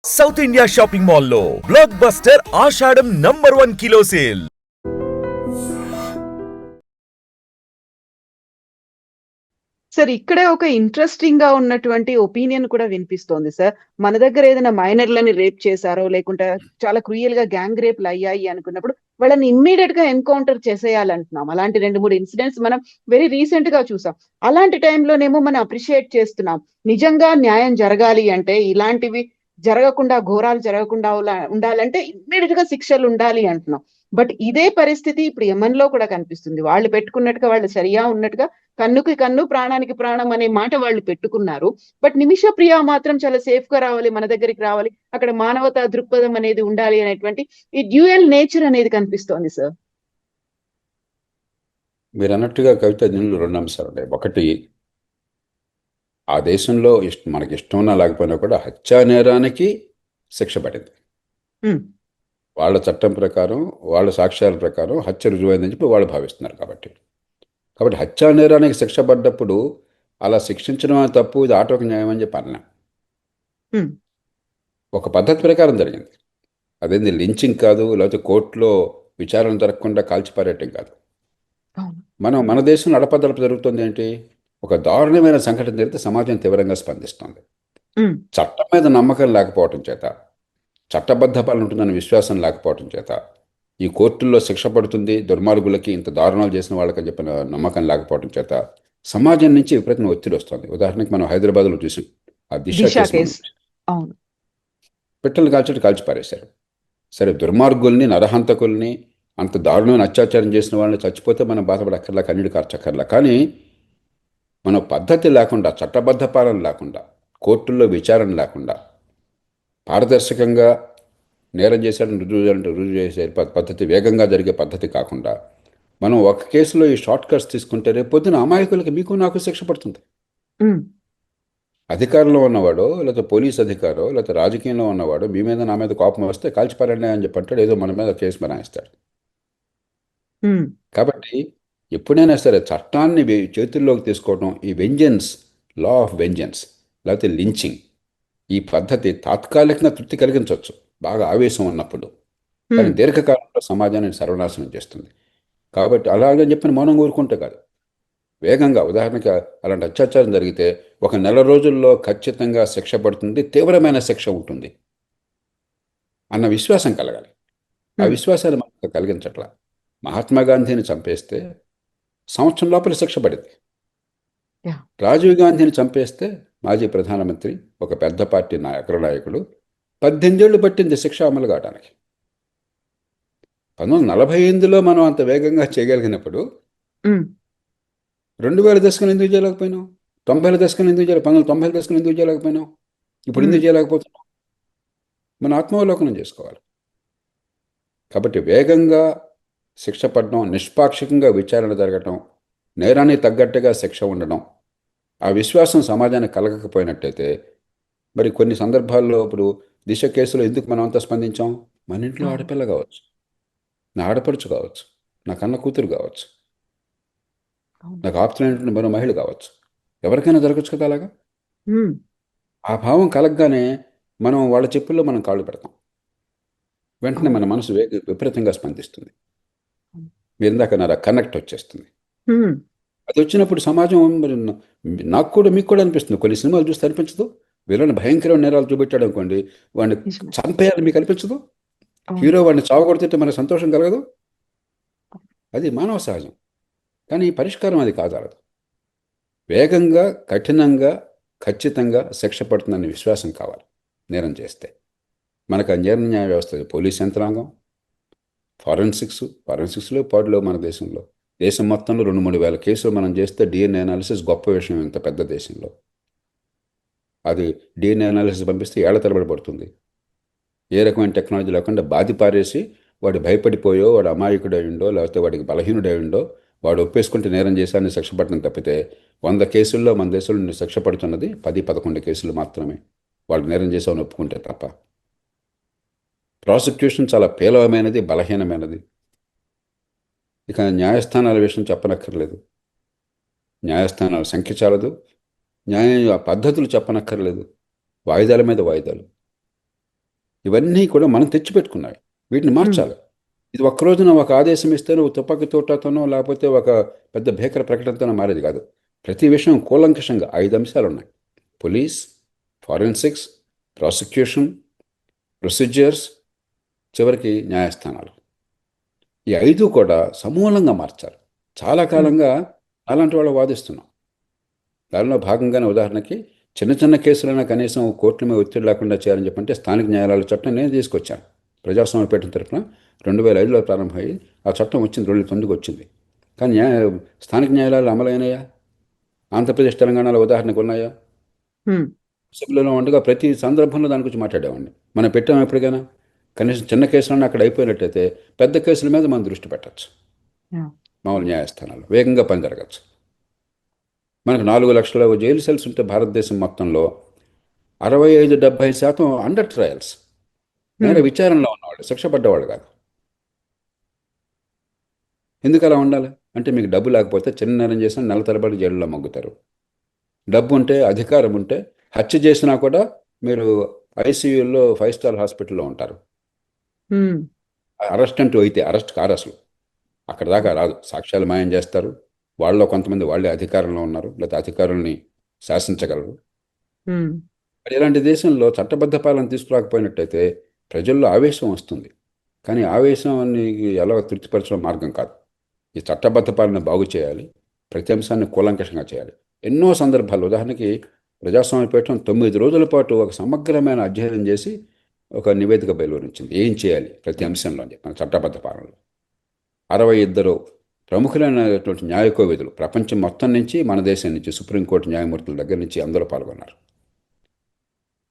South India shopping మాల్లో block buster ఆషాఢం number 1 kilo sale. Sir ఇక్కడే ఒక ఇంట్రెస్టింగ్ గా ఉన్నటువంటి ఒపీనియన్ కూడా వినిపిస్తోంది సార్. మన దగ్గర ఏదైనా మైనర్లని రేప్ చేశారో లేకుంటే చాలా క్రూయల్ గా గ్యాంగ్ రేప్లు అయ్యాయి అనుకున్నప్పుడు వాళ్ళని ఇమ్మీడియట్ గా ఎన్కౌంటర్ చేసేయాలంటున్నాం. అలాంటి 2, 3 ఇన్సిడెంట్స్ మనం వెరీ రీసెంట్ గా చూసాం. అలాంటి టైంలోనేమో మనం అప్రిషియేట్ చేస్తున్నాం. నిజంగా న్యాయం జరగాలి అంటే ఇలాంటివి జరగకుండా, ఘోరాలు జరగకుండా ఉండాలంటే ఇమ్మీడియట్ గా శిక్షలు ఉండాలి అంటున్నాం. బట్ ఇదే పరిస్థితి ఇప్పుడు యెమెన్‌లో కూడా కనిపిస్తుంది. వాళ్ళు పెట్టుకున్నట్టుగా వాళ్ళు షరియా ఉన్నట్టుగా కన్నుకి కన్ను, ప్రాణానికి ప్రాణం అనే మాట వాళ్ళు పెట్టుకున్నారు. బట్ నిమిష ప్రియ మాత్రం చాలా సేఫ్‌గా రావాలి, మన దగ్గరికి రావాలి. అక్కడ మానవతా దృక్పథం అనేది ఉండాలి అనేటువంటి ఈ డ్యూయల్ నేచర్ అనేది కనిపిస్తోంది సార్. మీరు అన్నట్టుగా కవిత, దీనిలో 2 అంశాలు ఉన్నాయి. ఒకటి, ఆ దేశంలో మనకి ఇష్టం ఉన్నా లేకపోయినా కూడా హత్యా నేరానికి శిక్ష పడింది. హ్మ్. వాళ్ళ చట్టం ప్రకారం, వాళ్ళ సాక్ష్యాల ప్రకారం హత్య రుజువైందని చెప్పి వాళ్ళు భావిస్తున్నారు. కాబట్టి హత్యా నేరానికి శిక్ష పడ్డప్పుడు అలా శిక్షించడం అని తప్పు, ఇది ఆటోక న్యాయం అని చెప్పి అన్నా. హ్మ్. ఒక పద్ధతి ప్రకారం జరిగింది. అదేంది లించింగ్ కాదు, లేకపోతే కోర్టులో విచారణ జరగకుండా కాల్చిపారేయటం కాదు. అవును. మన దేశంలో అడపదడప జరుగుతుంది ఏంటి? ఒక దారుణమైన సంఘటన జరిగితే సమాజం తీవ్రంగా స్పందిస్తుంది. హ్మ్. చట్టం మీద నమ్మకం లేకపోవటం చేత, చట్టబద్ధ పాలన ఉంటుందన్న విశ్వాసం లేకపోవటం చేత, ఈ కోర్టుల్లో శిక్ష పడుతుంది దుర్మార్గులకి, ఇంత దారుణాలు చేసిన వాళ్ళకని చెప్పిన నమ్మకం లేకపోవటం చేత సమాజం నుంచి విపరీతమైన ఒత్తిడి వస్తుంది. ఉదాహరణకి మనం హైదరాబాద్లో చూసాం, ఆ దిశ దిశ కేసు. కేసు. అవును. పిట్టలు కాల్చట్టు కాల్చి పారేశారు. సరే, దుర్మార్గుల్ని, నరహంతకుల్ని, అంత దారుణమైన అత్యాచారం చేసిన వాళ్ళని చచ్చిపోతే మనం బాధపడక్కర్లా, కన్నీడు కార్చక్కర్లా. కానీ మన పద్ధతి లేకుండా, చట్టబద్ధ పాలన లేకుండా, కోర్టుల్లో విచారణ లేకుండా, పారదర్శకంగా నేరం చేశాడని రుజువు చేసే పద్ధతి, వేగంగా జరిగే పద్ధతి కాకుండా మనం ఒక కేసులో ఈ షార్ట్ కట్స్ తీసుకుంటే రేపు పొద్దున అమాయకులకి, మీకు నాకు శిక్ష పడుతుంది. హ్మ్. అధికారంలో ఉన్నవాడో, లేకపోతే పోలీస్ అధికారో, లేకపోతే రాజకీయంలో ఉన్నవాడు మీ మీద నా మీద కోపం వస్తే కాల్చిపారండి అని చెప్పి అంటాడు, ఏదో మన మీద కేసు బనాయిస్తాడు. హ్మ్. కాబట్టి ఎప్పుడైనా సరే చట్టాన్ని చేతుల్లోకి తీసుకోవడం, ఈ వెంజన్స్, లా ఆఫ్ వెంజన్స్ లేకపోతే లించింగ్, ఈ పద్ధతి తాత్కాలికంగా తృప్తి కలిగించవచ్చు బాగా ఆవేశం ఉన్నప్పుడు, కానీ హ్మ్. దీర్ఘకాలంలో సమాజాన్ని సర్వనాశనం చేస్తుంది. కాబట్టి అలాగని చెప్పిన మౌనం కోరుకుంటే కాదు, వేగంగా, ఉదాహరణకి అలాంటి అత్యాచారం జరిగితే 1 నెల రోజుల్లో ఖచ్చితంగా శిక్ష పడుతుంది, తీవ్రమైన శిక్ష ఉంటుంది అన్న విశ్వాసం కలగాలి. ఆ హ్మ్. విశ్వాసాన్ని మనకు కలిగించట్లా. మహాత్మా గాంధీని చంపేస్తే సంవత్సరం లోపల శిక్ష పడింది. యాహ్! రాజీవ్ గాంధీని చంపేస్తే, మాజీ ప్రధానమంత్రి, ఒక పెద్ద పార్టీ అగ్రనాయకుడు, 18 ఏళ్ళు పట్టింది శిక్ష అమలు కావడానికి. 1948లో మనం అంత వేగంగా చేయగలిగినప్పుడు హ్మ్. 2000 దశకం ఎందుకు చేయలేకపోయినాం? 90ల దశకం ఎందుకు చేయలేదు? 1990ల దశకం ఎందుకు చేయలేకపోయినాం? ఇప్పుడు హ్మ్. ఎందుకు చేయలేకపోతున్నాం? మన ఆత్మావలోకనం చేసుకోవాలి. కాబట్టి వేగంగా శిక్ష పడడం, నిష్పాక్షికంగా విచారణ జరగటం, నేరానికి తగ్గట్టుగా శిక్ష ఉండడం, ఆ విశ్వాసం సమాజానికి కలగకపోయినట్టయితే, మరి కొన్ని సందర్భాల్లో ఇప్పుడు దిశ కేసులో ఎందుకు మనం అంతా స్పందించాం? మన ఇంట్లో అవును. ఆడపిల్ల కావచ్చు, నా ఆడపడుచు కావచ్చు, నా కన్న కూతురు కావచ్చు, అవును. నాకు ఆప్తులైనటువంటి మరో మహిళ కావచ్చు, ఎవరికైనా జరగచ్చు కదా అలాగా. హ్మ్. ఆ భావం కలగగానే మనం వాళ్ళ చెప్పుల్లో మనం కాళ్ళు పెడతాం. వెంటనే అవును. మన మనసు విపరీతంగా స్పందిస్తుంది. అవును. మీరు ఇందాక అన్నారు, కనెక్ట్ వచ్చేస్తుంది. హ్మ్. అది వచ్చినప్పుడు సమాజం మరి నాకు కూడా, మీకు కూడా అనిపిస్తుంది. కొన్ని సినిమాలు చూస్తే అనిపించదు, వీళ్ళని భయంకరమైన నేరాలు చూపెట్టాడు అనుకోండి, వాడిని నిజమే. చంపేయాలని మీకు అనిపించదు. అవును. హీరో వాడిని చావగొడితే మనకు సంతోషం కలగదు. అది మానవ సహజం. కానీ ఈ పరిష్కారం అది కాదాలదు. వేగంగా, కఠినంగా, ఖచ్చితంగా శిక్ష పడుతుందనే విశ్వాసం కావాలి నేరం చేస్తే. మనకు ఆ న్యాయ వ్యవస్థ, పోలీస్ యంత్రాంగం, ఫారెన్సిక్స్లో పాడులో మన దేశంలో, దేశం మొత్తంలో 2-3 వేల కేసులు మనం చేస్తే డిఎన్ఏ అనాలిసిస్ గొప్ప విషయం ఇంత పెద్ద దేశంలో. అది డిఎన్ఏ అనాలిసిస్ పంపిస్తే ఏళ్ల తరబడి పడుతుంది. ఏ రకమైన టెక్నాలజీ లేకుండా బాధి పారేసి, వాడు భయపడిపోయో, వాడు అమాయకుడై ఉండో, లేకపోతే వాడికి బలహీనుడై ఉండో, వాడు ఒప్పేసుకుంటే నేరం చేశాన్ని శిక్ష పడటం తప్పితే, 100 కేసుల్లో మన దేశంలో శిక్ష పడుతున్నది 10-11 కేసులు మాత్రమే, వాళ్ళు నేరం చేసామని ఒప్పుకుంటే తప్ప. ప్రాసిక్యూషన్ చాలా పేలవమైనది, బలహీనమైనది. ఇక న్యాయస్థానాల విషయం చెప్పనక్కర్లేదు. న్యాయస్థానాల సంఖ్య చాలదు, న్యాయ పద్ధతులు చెప్పనక్కర్లేదు. వాయిదాల మీద వాయిదాలు. ఇవన్నీ కూడా మనం తెచ్చిపెట్టుకున్నాయి. వీటిని మార్చాలి. ఇది ఒక్క రోజున ఒక ఆదేశం ఇస్తే నువ్వు తుపాకీ తోటతోనో లేకపోతే ఒక పెద్ద భీకర ప్రకటనతోనో మారేది కాదు. ప్రతి విషయం కూలంకషంగా 5 అంశాలు ఉన్నాయి. పోలీస్, ఫారెన్సిక్స్, ప్రాసిక్యూషన్, ప్రొసీజర్స్, చివరికి న్యాయస్థానాలు. ఈ 5 కూడా సమూలంగా మార్చాలి. చాలా కాలంగా అలాంటి వాళ్ళు వాదిస్తున్నాం. దానిలో భాగంగానే ఉదాహరణకి చిన్న చిన్న కేసులైనా కనీసం కోర్టుల మీద ఒత్తిడి లేకుండా చేయాలని చెప్పంటే స్థానిక న్యాయాలయాల చట్టం నేను తీసుకొచ్చాను. ప్రజాస్వామ్య పీఠం తరఫున 2005లో ప్రారంభమయ్యి ఆ చట్టం వచ్చింది, 2009కి వచ్చింది. కానీ స్థానిక న్యాయాలయాలు అమలైనాయా? ఆంధ్రప్రదేశ్, తెలంగాణలో ఉదాహరణకు ఉన్నాయా? అసెంబ్లీలో ఉండగా ప్రతి సందర్భంలో దాని గురించి మాట్లాడేవాడిని. మనం పెట్టాము ఎప్పటికైనా? కనీసం చిన్న కేసులన్నా అక్కడ అయిపోయినట్టయితే పెద్ద కేసుల మీద మనం దృష్టి పెట్టచ్చు. మామూలు న్యాయస్థానాలు వేగంగా పని జరగచ్చు. మనకు 4 లక్షల జైలు సెల్స్ ఉంటే భారతదేశం మొత్తంలో 65-70% అండర్ ట్రయల్స్, నేర విచారణలో ఉన్నవాళ్ళు, శిక్ష పడ్డవాళ్ళు కాదు. ఎందుకు అలా ఉండాలి అంటే మీకు డబ్బు లేకపోతే చిన్న నేరం చేసినా నెల తరబడి జైలులో మగ్గుతారు. డబ్బు ఉంటే, అధికారం ఉంటే హత్య చేసినా కూడా మీరు ఐసీయూలో 5 స్టార్ హాస్పిటల్లో ఉంటారు. అరెస్ట్ అంటూ అయితే అరెస్ట్ కారు అసలు అక్కడ దాకా రాదు. సాక్ష్యాలు మాయం చేస్తారు. వాళ్ళలో కొంతమంది వాళ్ళే అధికారంలో ఉన్నారు, లేకపోతే అధికారుల్ని శాసించగలరు. మరి ఇలాంటి దేశంలో చట్టబద్ధ పాలన తీసుకురాకపోయినట్టయితే ప్రజల్లో ఆవేశం వస్తుంది. కానీ ఆవేశాన్ని ఎలా తృప్తిపరచడం మార్గం కాదు. ఈ చట్టబద్ధ పాలన బాగు చేయాలి, ప్రతి అంశాన్ని కూలంకషంగా చేయాలి. ఎన్నో సందర్భాలు, ఉదాహరణకి ప్రజాస్వామ్య పీఠం 9 రోజుల పాటు ఒక సమగ్రమైన అధ్యయనం చేసి ఒక నివేదిక బయలువరించింది. ఏం చేయాలి ప్రతి అంశంలో మన చట్టబద్ధ పాలనలో. 62 ప్రముఖులైనటువంటి న్యాయ కోవిదులు ప్రపంచం మొత్తం నుంచి, మన దేశం నుంచి, సుప్రీంకోర్టు న్యాయమూర్తుల దగ్గర నుంచి అందరూ పాల్గొన్నారు.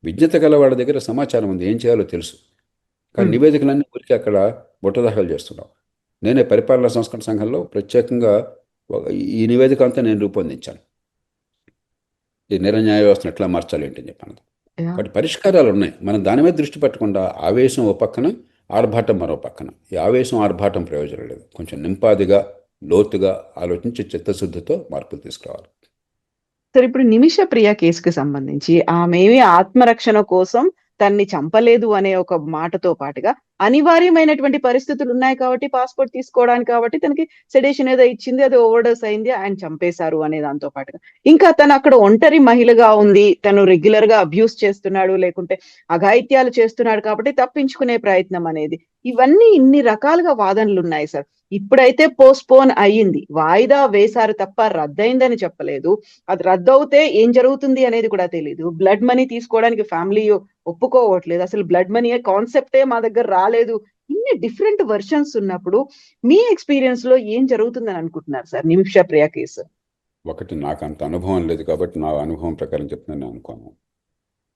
విజ్ఞత గల వాళ్ళ దగ్గర సమాచారం ఉంది, ఏం చేయాలో తెలుసు. కానీ నివేదికలన్నీ ఊరికి అక్కడ బుట్టదాఖలు చేస్తున్నాం. నేనే పరిపాలనా సంస్కరణ సంఘంలో ప్రత్యేకంగా ఈ నివేదిక అంతా నేను రూపొందించాను. ఈ న్యాయ వ్యవస్థను ఎట్లా మార్చాలి ఏంటని చెప్పాను. వాటి పరిష్కారాలు ఉన్నాయి. మనం దాని మీద దృష్టి పెట్టకుండా ఆవేశం ఓ పక్కన, ఆర్భాటం మరో పక్కన. ఈ ఆవేశం, ఆర్భాటం ప్రయోజనం లేదు. కొంచెం నింపాదిగా, లోతుగా ఆలోచించి చిత్తశుద్ధితో మార్పులు తీసుకురావాలి. సార్, ఇప్పుడు నిమిష ప్రియ కేసుకి సంబంధించి ఆమెమి ఆత్మరక్షణ కోసం తన్ని చంపలేదు అనే ఒక మాటతో పాటుగా అనివార్యమైనటువంటి పరిస్థితులు ఉన్నాయి కాబట్టి పాస్పోర్ట్ తీసుకోవడానికి, కాబట్టి తనకి సెడేషన్ ఏదో ఇచ్చింది, అది ఓవర్డోస్ అయింది, ఆయన చంపేశారు అనే దాంతో పాటుగా ఇంకా తను అక్కడ ఒంటరి మహిళగా ఉంది, తను రెగ్యులర్ గా అబ్యూస్ చేస్తున్నాడు, లేకుంటే అఘాయిత్యాలు చేస్తున్నాడు కాబట్టి తప్పించుకునే ప్రయత్నం అనేది, ఇవన్నీ ఇన్ని రకాలుగా వాదనలు ఉన్నాయి సార్. ఇప్పుడైతే పోస్ట్పోన్ అయ్యింది, వాయిదా వేశారు తప్ప రద్దయిందని చెప్పలేదు. అది రద్దవుతే ఏం జరుగుతుంది అనేది కూడా తెలియదు. బ్లడ్ మనీ తీసుకోవడానికి ఫ్యామిలీ ఒప్పుకోవట్లేదు. అసలు బ్లడ్ మనీ కాన్సెప్టే మా దగ్గర రాలేదు. ఇన్ని డిఫరెంట్ వర్షన్స్ ఉన్నప్పుడు మీ ఎక్స్పీరియన్స్ లో ఏం జరుగుతుందని అనుకుంటున్నారు సార్ నిమిష ప్రియ కేసు? ఒకటి, నాకు అంత అనుభవం లేదు కాబట్టి నా అనుభవం ప్రకారం చెప్తున్నాను అనుకోను.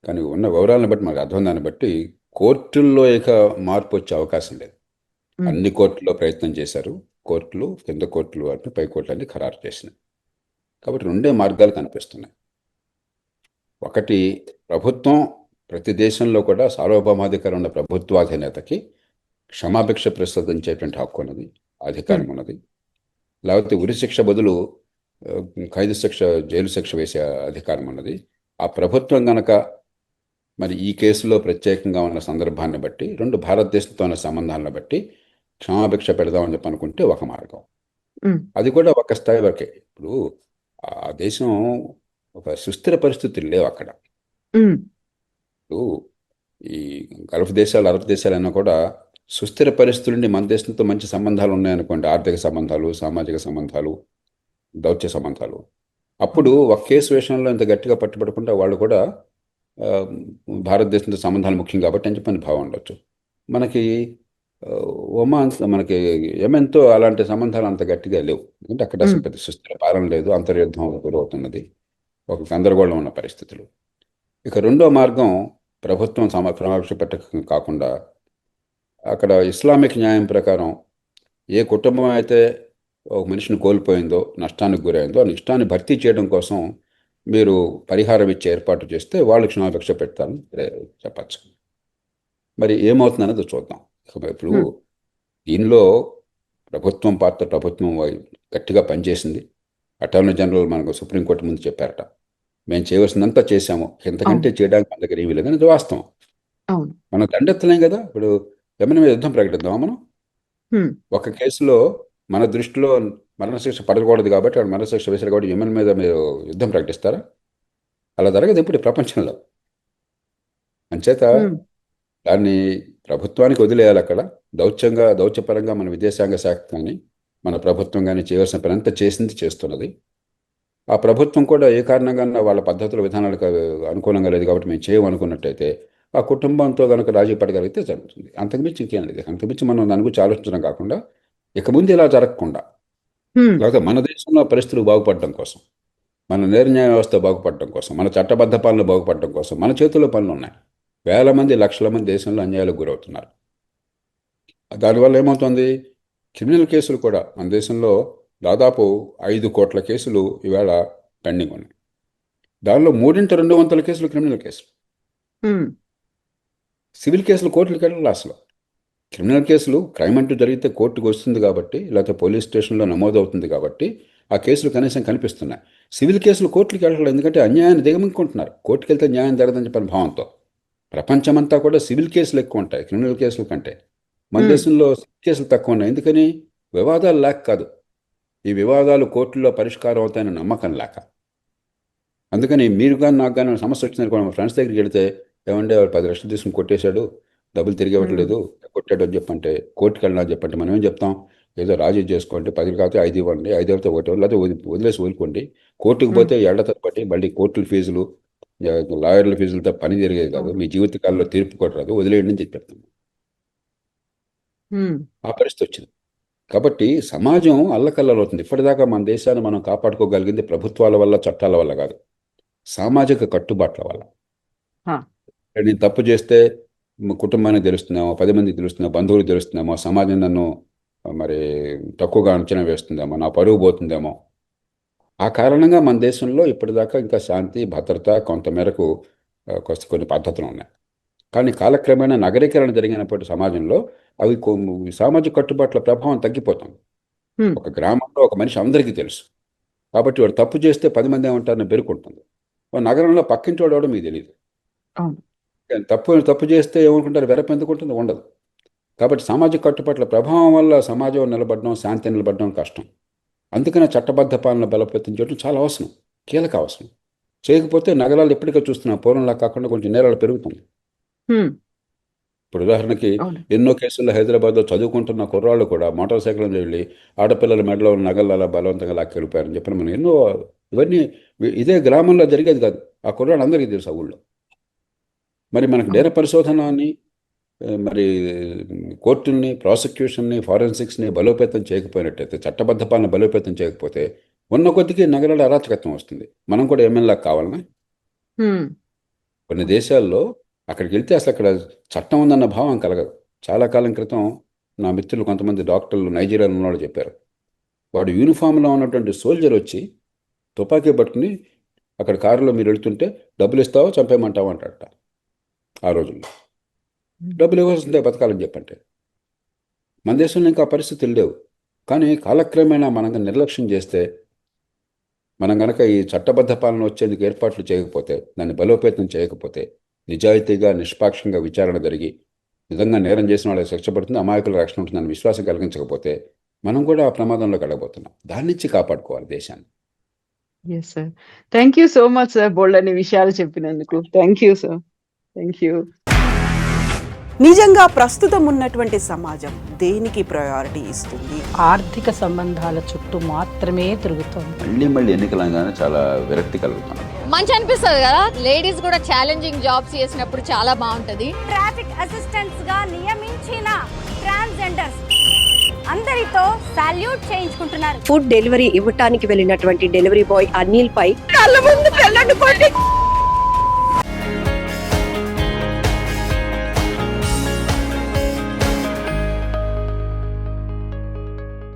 కానీ ఉన్న వివరాలను బట్టి మనకు అర్థం, దాన్ని బట్టి కోర్టుల్లో ఇక మార్పు వచ్చే అవకాశం లేదు. అన్ని కోర్టుల్లో ప్రయత్నం చేశారు. కోర్టులు, కింద కోర్టులు అంటే పై కోర్టులు అన్ని ఖరారు చేసినాయి. కాబట్టి 2 మార్గాలు కనిపిస్తున్నాయి. ఒకటి, ప్రభుత్వం ప్రతి దేశంలో కూడా సార్వభౌమాధికారం ఉన్న ప్రభుత్వాధినేతకి క్షమాభిక్ష ప్రసాదించేటువంటి హక్కు ఉన్నది, అధికారం ఉన్నది. లేకపోతే ఉరిశిక్ష బదులు ఖైదు శిక్ష, జైలు శిక్ష వేసే అధికారం ఉన్నది. ఆ ప్రభుత్వం గనక మరి ఈ కేసులో ప్రత్యేకంగా ఉన్న సందర్భాన్ని బట్టి, 2 భారతదేశంతో ఉన్న సంబంధాలను బట్టి క్షమాభిక్ష పెడదామని చెప్పి అనుకుంటే ఒక మార్గం. అది కూడా ఒక స్థాయి వరకే. ఇప్పుడు ఆ దేశం ఒక సుస్థిర పరిస్థితులు లేవు అక్కడ. ఇప్పుడు ఈ గల్ఫ్ దేశాలు, అరబ్ దేశాలైనా కూడా సుస్థిర పరిస్థితుల నుండి మన దేశంతో మంచి సంబంధాలు ఉన్నాయనుకోండి, ఆర్థిక సంబంధాలు, సామాజిక సంబంధాలు, దౌత్య సంబంధాలు. అప్పుడు ఒక కేసు విషయంలో ఇంత గట్టిగా పట్టుబడకుండా వాళ్ళు కూడా భారతదేశంతో సంబంధాలు ముఖ్యం కాబట్టి అని చెప్పని భావం ఉండొచ్చు. మనకి ఒమాన్, మనకి యెమెన్తో అలాంటి సంబంధాలు అంత గట్టిగా లేవు. ఎందుకంటే అక్కడ అసలు పెద్ద సుస్థిర పాలన లేదు, అంతర్యుద్ధం గురవుతున్నది, ఒక గందరగోళం ఉన్న పరిస్థితులు. ఇక రెండో మార్గం, ప్రభుత్వం క్రమశిక్షణ పెట్టక కాకుండా అక్కడ ఇస్లామిక్ న్యాయం ప్రకారం ఏ కుటుంబం అయితే ఒక మనిషిని కోల్పోయిందో, నష్టానికి గురైందో, ఆ నష్టాన్ని భర్తీ చేయడం కోసం మీరు పరిహారం ఇచ్చే ఏర్పాటు చేస్తే వాళ్ళు క్షమాభిక్ష పెడతారని చెప్పచ్చు. మరి ఏమవుతుందనేది చూద్దాం. ఇప్పుడు దీనిలో ప్రభుత్వం పాత్ర, ప్రభుత్వం గట్టిగా పనిచేసింది. అటార్నీ జనరల్ మనకు సుప్రీంకోర్టు ముందు చెప్పారట, మేము చేయవలసిందంతా చేశాము, ఎంతకంటే చేయడానికి మన దగ్గర ఏమీ లేదని. అది వాస్తవం. అవును. మనం దండెత్తలేం కదా. ఇప్పుడు యెమెన్ మీద యుద్ధం ప్రకటిద్దామా మనం? హ్మ్. ఒక కేసులో మన దృష్టిలో మరణశిక్ష పడకూడదు కాబట్టి వాడు మరణశిక్ష వేశారు కాబట్టి యెమెన్ మీద మీరు యుద్ధం ప్రకటిస్తారా? అలా జరగదు ఇప్పుడు ఈ ప్రపంచంలో. అంచేత హ్మ్. దాన్ని ప్రభుత్వానికి వదిలేయాలి. అక్కడ దౌత్యపరంగా మన విదేశాంగ శాఖ కానీ మన ప్రభుత్వం కానీ చేయవలసిన పని అంతా చేసింది, చేస్తున్నది. ఆ ప్రభుత్వం కూడా ఏ కారణంగా వాళ్ళ పద్ధతుల విధానాలకు అనుకూలంగా లేదు కాబట్టి మేము చేయమనుకున్నట్టయితే ఆ కుటుంబంతో కనుక రాజీ పడగలిగితే జరుగుతుంది. అంతకుమించి ఇంకేం లేదు. అంతకుమించి మనం దాని గురించి ఆలోచించడం కాకుండా ఇక ముందు ఇలా జరగకుండా, హ్మ్. లేకపోతే మన దేశంలో పరిస్థితులు బాగుపడడం కోసం, మన నిర్ణయ వ్యవస్థ బాగుపడడం కోసం, మన చట్టబద్ధ పాలన బాగుపడడం కోసం మన చేతుల్లో పనులు ఉన్నాయి. వేల మంది, లక్షల మంది దేశంలో అన్యాయాలకు గురవుతున్నారు. దానివల్ల ఏమవుతుంది? క్రిమినల్ కేసులు కూడా మన దేశంలో దాదాపు 5 కోట్ల కేసులు ఈవేళ పెండింగ్ ఉన్నాయి. దానిలో 3/2 కేసులు క్రిమినల్ కేసులు. హ్మ్. సివిల్ కేసులు కోర్టులకు వెళ్ళాలి అసలు. క్రిమినల్ కేసులు క్రైమ్ అంటూ జరిగితే కోర్టుకు వస్తుంది కాబట్టి, లేకపోతే పోలీస్ స్టేషన్లో నమోదవుతుంది కాబట్టి ఆ కేసులు కనీసం కనిపిస్తున్నాయి. సివిల్ కేసులు కోర్టులకు వెళ్ళాలి, ఎందుకంటే అన్యాయాన్ని దిగమింగుకుంటున్నారు. కోర్టుకు వెళ్తే న్యాయం జరగదని చెప్పిన భావంతో ప్రపంచమంతా కూడా సివిల్ కేసులు ఎక్కువ ఉంటాయి క్రిమినల్ కేసుల కంటే. మన హ్మ్. దేశంలో సివిల్ కేసులు తక్కువ ఉన్నాయి. ఎందుకని? వివాదాలు లేక కాదు, ఈ వివాదాలు కోర్టుల్లో పరిష్కారం అవుతాయని నమ్మకం లేక. అందుకని మీరు కానీ నాకు కానీ సమస్య వచ్చిందని కూడా మా ఫ్రెండ్స్ దగ్గరికి వెళితే, ఏమంటే వాడు 10 లక్షలు తీసుకుని కొట్టేశాడు, డబ్బులు తిరిగి హ్మ్. ఇవ్వట్లేదు, కొట్టాడు అని చెప్పంటే, కోర్టుకు వెళ్ళినా చెప్పంటే మనం ఏం చెప్తాం? ఏదో రాజీ చేసుకోండి, 10 కాకపోతే 5 ఇవ్వండి, 5 అయితే 1 లేకపోతే వదిలేసి వదులుకోండి. కోర్టుకు హ్మ్. పోతే ఏళ్ల తరబడి మళ్ళీ కోర్టుల ఫీజులు, లాయర్ల ఫీజులతో పని జరిగేది కాదు, అవును. మీ జీవితకాలంలో తీర్పు కూడా రాదు, వదిలేయండి అని చెప్పి చెప్తాం. హ్మ్. ఆ పరిస్థితి వచ్చింది. కాబట్టి సమాజం అల్లకల్లలవుతుంది. ఇప్పటిదాకా మన దేశాన్ని మనం కాపాడుకోగలిగింది ప్రభుత్వాల వల్ల, చట్టాల వల్ల కాదు, సామాజిక కట్టుబాట్ల వల్ల. ఆ! నేను తప్పు చేస్తే కుటుంబానికి తెలుస్తుందేమో, 10 మందికి తెలుస్తుందేమో, బంధువులకు తెలుస్తుందేమో, సమాజం నన్ను మరి తక్కువగా అంచనా వేస్తుందేమో, నా పరువు పోతుందేమో. ఆ కారణంగా మన దేశంలో ఇప్పటిదాకా ఇంకా శాంతి, భద్రత కొంతమేరకు కొన్ని పద్ధతులు ఉన్నాయి. కానీ కాలక్రమేణా నగరీకరణ జరిగినప్పటి సమాజంలో అవి సామాజిక కట్టుబాట్ల ప్రభావం తగ్గిపోతుంది. హ్మ్. ఒక గ్రామంలో ఒక మనిషి అందరికీ తెలుసు కాబట్టి వాడు తప్పు చేస్తే 10 మంది ఏమంటారని పేర్కొంటుంది. నగరంలో పక్కింటి వాడు మీకు తెలియదు. అవును. తప్పు చేస్తే ఏమనుకుంటారు? వెరపెందుకుంటుంది? ఉండదు. కాబట్టి సామాజిక కట్టుబాట్ల ప్రభావం వల్ల సమాజం నిలబడడం, శాంతి నిలబడడం కష్టం. అందుకనే చట్టబద్ధ పాలన బలోపేతం చేయడం చాలా అవసరం, కీలక అవసరం. చేయకపోతే నగరాలు ఎప్పటికీ చూస్తున్నాం, పూర్వంలా కాకుండా కొంచెం నేరాలు పెరుగుతుంది. హ్మ్. ఇప్పుడు ఉదాహరణకి అవును. ఎన్నో కేసుల్లో హైదరాబాద్లో చదువుకుంటున్న కుర్రాళ్ళు కూడా మోటార్ సైకిల్ మీద వెళ్ళి ఆడపిల్లల మెడలో ఉన్న నగలు అలా బలవంతంగా లాక్కెళ్ళిపోయారని చెప్పిన మనం ఎన్నో, ఇవన్నీ ఇదే గ్రామంలో జరిగేది కాదు. ఆ కుర్రాళ్ళు అందరికీ తెలుసు ఆ ఊళ్ళో. మరి మనకు నేర అవును. పరిశోధనని, మరి కోర్టుల్ని, ప్రాసిక్యూషన్ని, ఫారెన్సిక్స్ని బలోపేతం చేయకపోయినట్టయితే, చట్టబద్ధ పాలన బలోపేతం చేయకపోతే ఉన్న కొద్దికి నగరాల అరాచకత్వం వస్తుంది. మనం కూడా ఎమ్మెల్యే కావాలన్నా? హ్మ్. కొన్ని దేశాల్లో అక్కడికి వెళ్తే అసలు అక్కడ చట్టం ఉందన్న భావం కలగదు. చాలా కాలం క్రితం నా మిత్రులు కొంతమంది డాక్టర్లు నైజీరియాలో ఉన్నవాళ్ళు చెప్పారు. వాడు యూనిఫామ్లో ఉన్నటువంటి సోల్జర్ వచ్చి తుపాకీ పట్టుకుని అక్కడ కారులో మీరు వెళ్తుంటే డబ్బులు ఇస్తావో చంపేయమంటావో అంటాడట. ఆ రోజుల్లో డబ్బులు ఇవ్వాల్సిందే బతకాలని చెప్పంటే. మన దేశంలో ఇంకా పరిస్థితులు లేవు. కానీ కాలక్రమేణా మనం నిర్లక్ష్యం చేస్తే, మనం కనుక ఈ చట్టబద్ధ పాలన వచ్చేందుకు ఏర్పాట్లు చేయకపోతే, దాన్ని బలోపేతం చేయకపోతే, నిజాయితీగా నిష్పాక్షంగా విచారణ జరిగి నిజంగా నేరం చేసిన వాళ్ళకి శిక్ష పడుతుంది, అమాయకుల రక్షణ ఉంటుందని విశ్వాసం కలిగించకపోతే మనం కూడా ఆ ప్రమాదంలో గడబోతున్నాం. దాని నుంచి కాపాడుకోవాలి దేశాన్ని. Yes sir. Thank you so much sir. బోలెడన్ని విషయాలు చెప్పినందుకు. Thank you sir. Thank you. నిజంగా ప్రస్తుతం ఉన్నటువంటి సమాజం దేనికి ప్రయారిటీ ఇస్తుంది? ఆర్థిక సంబంధాల చుట్టూ మాత్రమే తిరుగుతోంది. మళ్ళీ ఎన్నికలంగానే చాలా విరక్తి కలుగుతున్నాం. మంచి అనిపిస్తుంది కదా, లేడీస్ కూడా ఛాలెంజింగ్ జాబ్స్ చేసినప్పుడు చాలా బాగుంటది. ట్రాఫిక్ అసిస్టెంట్స్ గా నియమించిన ట్రాన్స్జెండర్స్ అందరితో సాల్యూట్ చేయించుకుంటున్నారు. ఫుడ్ డెలివరీ ఇవ్వటానికి వెళ్ళినటువంటి డెలివరీ బాయ్ అనిల్ పై కళ్ళ ముందు పెళ్ళండి